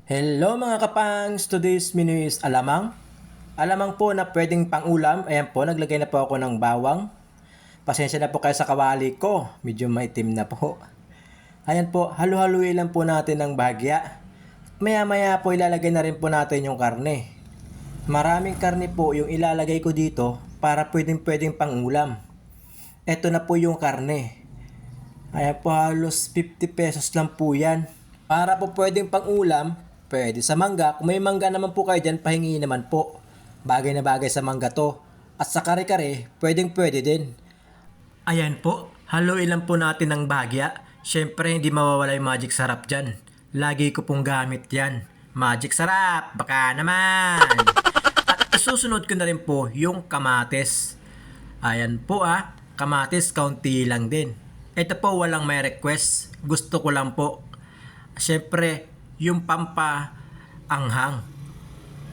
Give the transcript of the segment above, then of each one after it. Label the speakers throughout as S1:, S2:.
S1: Hello mga kapangs! Today's menu is alamang. Alamang po na pwedeng pang-ulam. Ayan po, naglagay na po ako ng bawang. Pasensya na po kayo sa kawali ko. Medyo maitim na po. Ayan po, halu-haluin lang po natin ng bahagya. Maya-maya po ilalagay na rin po natin yung karne. Maraming karne po yung ilalagay ko dito para pwedeng pang-ulam. Ito na po yung karne. Ayan po, halos 50 pesos lang po yan. Para po pwedeng pang-ulam, pwede sa mangga. Kung may mangga naman po kayo dyan, pahingi naman po. Bagay na bagay sa mangga to. At sa kare-kare, pwede din. Ayan po, haluin lang po natin ng bagya. Siyempre, hindi mawawala yung magic sarap dyan. Lagi ko pong gamit yan. Magic sarap, baka naman. At isusunod ko na rin po yung kamatis. Ayan po kamatis, kaunti lang din. Ito po walang may request. Gusto ko lang po. Siyempre, yung pampaanghang.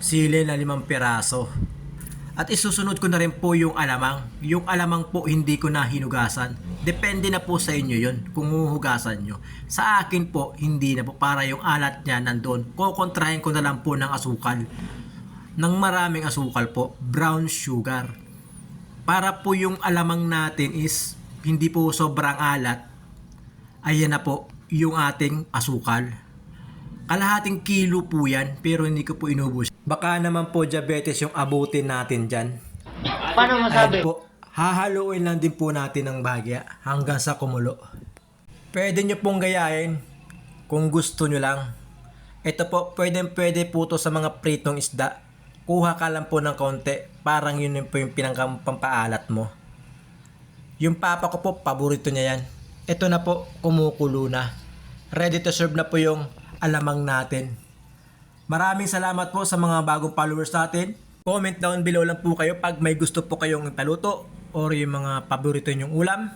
S1: Sili na 5 piraso. At isusunod ko na rin po yung alamang. Yung alamang po hindi ko na hinugasan. Depende na po sa inyo yun kung huhugasan nyo. Sa akin po, hindi na po. Para yung alat niya nandun. Kukontrahin ko na lang po ng asukal. Ng maraming asukal po. Brown sugar. Para po yung alamang natin is hindi po sobrang alat. Ayan na po yung ating asukal. Kalahating kilo po yan, pero hindi ko po inubos. Baka naman po diabetes yung abutin natin dyan.
S2: Paano masabi?
S1: Ayan po, hahaluin lang din po natin ng bahagya hanggang sa kumulo. Pwede nyo pong gayahin kung gusto nyo lang. Ito po, pwede po to sa mga pritong isda. Kuha ka lang po ng konti, parang yun po yung pampaalat mo. Yung papa ko po, paborito niya yan. Ito na po, kumukulo na. Ready to serve na po yung alamang natin. Maraming salamat po sa mga bagong followers natin. Comment down below lang po kayo pag may gusto po kayong paluto or yung mga paborito nyong ulam.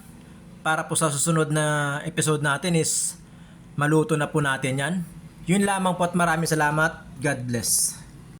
S1: Para po sa susunod na episode natin is maluto na po natin yan. Yun lamang po at maraming salamat. God bless.